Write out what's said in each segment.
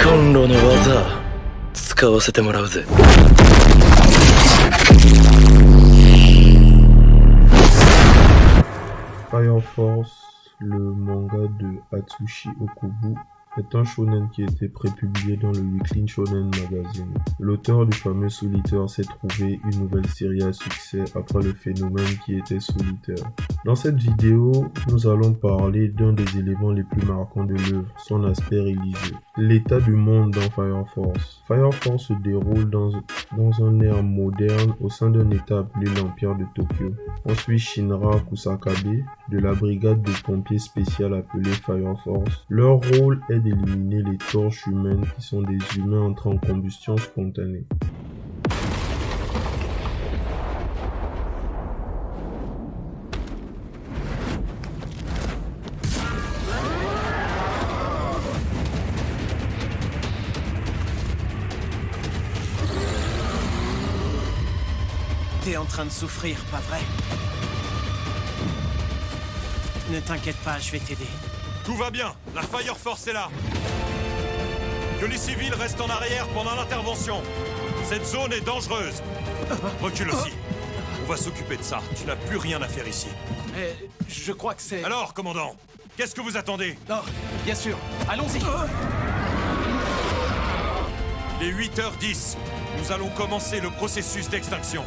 コンロの技使わせてもらうぜ。Fire Force, le manga de Atsushi Okubo, est un shonen qui a été prépublié dans le Weekly Shonen Magazine. L'auteur du fameux Solitaire s'est trouvé une nouvelle série à succès après le phénomène qui était Solitaire. Dans cette vidéo, nous allons parler d'un des éléments les plus marquants de l'œuvre, son aspect religieux. L'état du monde dans Fire Force. Fire Force se déroule dans un ère moderne au sein d'un état appelé l'Empire de Tokyo. On suit Shinra Kusakabe de la brigade de pompiers spéciales appelée Fire Force. Leur rôle est d'éliminer les torches humaines qui sont des humains entrant en combustion spontanée. T'es en train de souffrir, pas vrai? Ne t'inquiète pas, je vais t'aider. Tout va bien, la Fire Force est là. Que les civils restent en arrière pendant l'intervention. Cette zone est dangereuse. Recule aussi. On va s'occuper de ça. Tu n'as plus rien à faire ici. Mais je crois que c'est... Alors, commandant, qu'est-ce que vous attendez? Non, bien sûr. Allons-y. Il est 8h10. Nous allons commencer le processus d'extinction.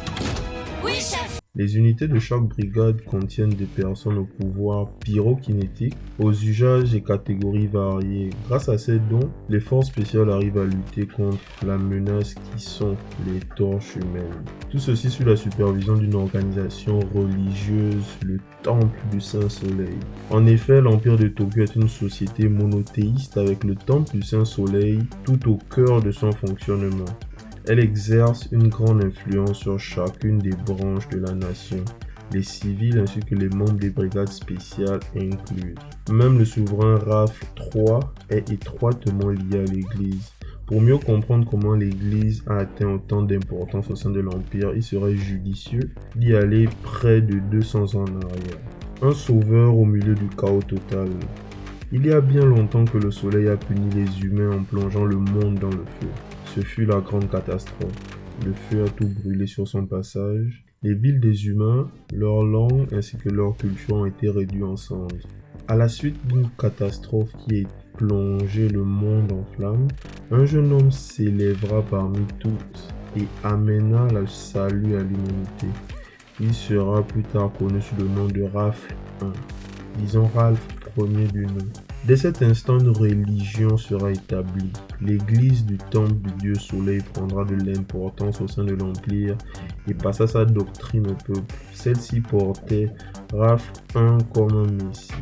Oui, chef. Les unités de chaque brigade contiennent des personnes au pouvoir pyrokinétique, aux usages et catégories variées. Grâce à ces dons, les forces spéciales arrivent à lutter contre la menace qui sont les torches humaines. Tout ceci sous la supervision d'une organisation religieuse, le Temple du Saint-Soleil. En effet, l'Empire de Tokyo est une société monothéiste avec le Temple du Saint-Soleil tout au cœur de son fonctionnement. Elle exerce une grande influence sur chacune des branches de la nation, les civils ainsi que les membres des brigades spéciales inclus. Même le souverain Raf III est étroitement lié à l'Église. Pour mieux comprendre comment l'Église a atteint autant d'importance au sein de l'Empire, il serait judicieux d'y aller près de 200 ans en arrière. Un sauveur au milieu du chaos total. Il y a bien longtemps que le soleil a puni les humains en plongeant le monde dans le feu. Ce fut la grande catastrophe. Le feu a tout brûlé sur son passage. Les villes des humains, leur langue ainsi que leur culture ont été réduits en cendres. À la suite d'une catastrophe qui a plongé le monde en flammes, un jeune homme s'élèvera parmi toutes et amènera le salut à l'humanité. Il sera plus tard connu sous le nom de Ralph I. Disons Ralph Ier du nom. Dès cet instant, une religion sera établie. L'église du temple du dieu soleil prendra de l'importance au sein de l'Empire et passa sa doctrine au peuple. Celle-ci portait Ralph I comme un messie.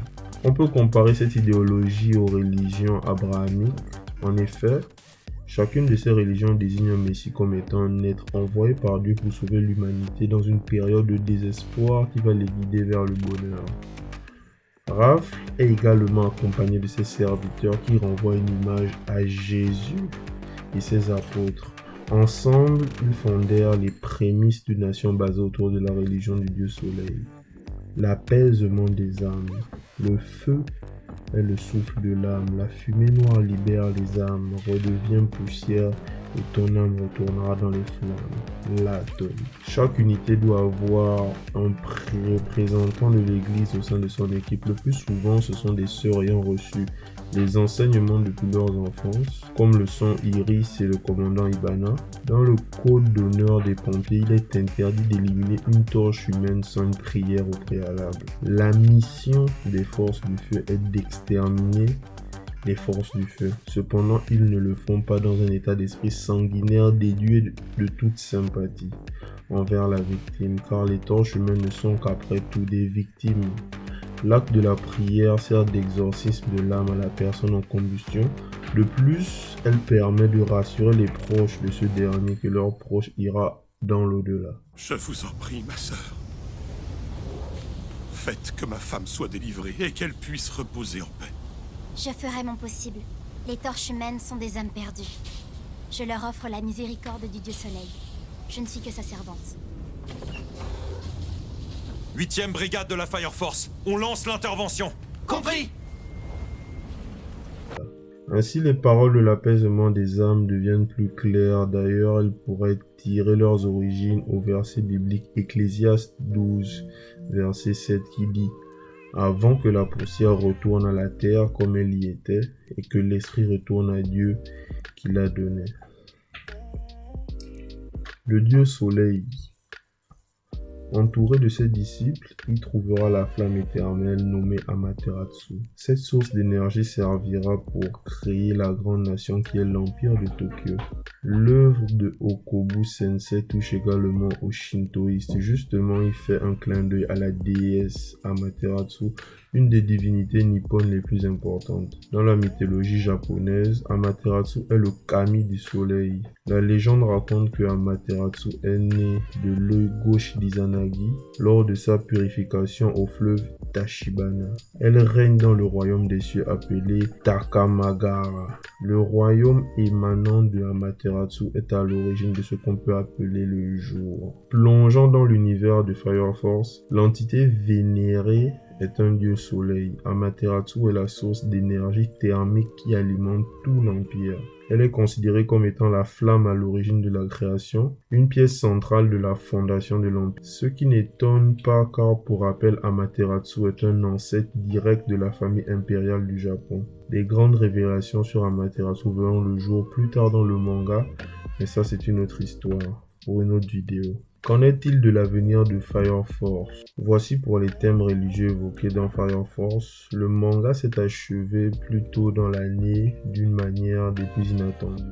On peut comparer cette idéologie aux religions abrahamiques. En effet, chacune de ces religions désigne un messie comme étant un être envoyé par Dieu pour sauver l'humanité dans une période de désespoir qui va les guider vers le bonheur. Raph est également accompagné de ses serviteurs qui renvoient une image à Jésus et ses apôtres. Ensemble, ils fondèrent les prémices d'une nation basée autour de la religion du Dieu Soleil. L'apaisement des âmes. Le feu est le souffle de l'âme. La fumée noire libère les âmes, redevient poussière et ton âme retournera dans les flammes. L'atome. Chaque unité doit avoir un représentant de l'église au sein de son équipe. Le plus souvent, ce sont des sœurs ayant reçu les enseignements depuis leur enfance, comme le sont Iris et le commandant Ibana. Dans le code d'honneur des pompiers, il est interdit d'éliminer une torche humaine sans une prière au préalable. La mission des forces du feu est d'exterminer les forces du feu. Cependant, ils ne le font pas dans un état d'esprit sanguinaire déduit de toute sympathie envers la victime, car les torches humaines ne sont qu'après tout des victimes. L'acte de la prière sert d'exorcisme de l'âme à la personne en combustion. De plus, elle permet de rassurer les proches de ce dernier que leur proche ira dans l'au-delà. Je vous en prie, ma sœur. Faites que ma femme soit délivrée et qu'elle puisse reposer en paix. Je ferai mon possible. Les torches humaines sont des âmes perdues. Je leur offre la miséricorde du Dieu Soleil. Je ne suis que sa servante. 8e brigade de la Fire Force, on lance l'intervention. Compris. Ainsi, les paroles de l'apaisement des âmes deviennent plus claires. D'ailleurs, elles pourraient tirer leurs origines au verset biblique Ecclésiaste 12, verset 7 qui dit « Avant que la poussière retourne à la terre comme elle y était, et que l'esprit retourne à Dieu qui l'a donné. » Le Dieu Soleil. Entouré de ses disciples, il trouvera la flamme éternelle nommée Amaterasu. Cette source d'énergie servira pour créer la grande nation qui est l'Empire de Tokyo. L'œuvre de Okobu Sensei touche également au shintoïste. Justement, il fait un clin d'œil à la déesse Amaterasu, une des divinités nippones les plus importantes. Dans la mythologie japonaise, Amaterasu est le kami du soleil. La légende raconte que Amaterasu est né de l'œil gauche d'Izanagi lors de sa purification au fleuve Tachibana. Elle règne dans le royaume des cieux appelé Takamagara. Le royaume émanant de Amaterasu est à l'origine de ce qu'on peut appeler le jour. Plongeant dans l'univers de Fire Force, l'entité vénérée est un dieu soleil. Amaterasu est la source d'énergie thermique qui alimente tout l'Empire. Elle est considérée comme étant la flamme à l'origine de la création, une pièce centrale de la fondation de l'Empire. Ce qui n'étonne pas car pour rappel Amaterasu est un ancêtre direct de la famille impériale du Japon. Des grandes révélations sur Amaterasu verront le jour plus tard dans le manga, mais ça c'est une autre histoire pour une autre vidéo. Qu'en est-il de l'avenir de Fire Force? Voici pour les thèmes religieux évoqués dans Fire Force. Le manga s'est achevé plus tôt dans l'année d'une manière des plus inattendues.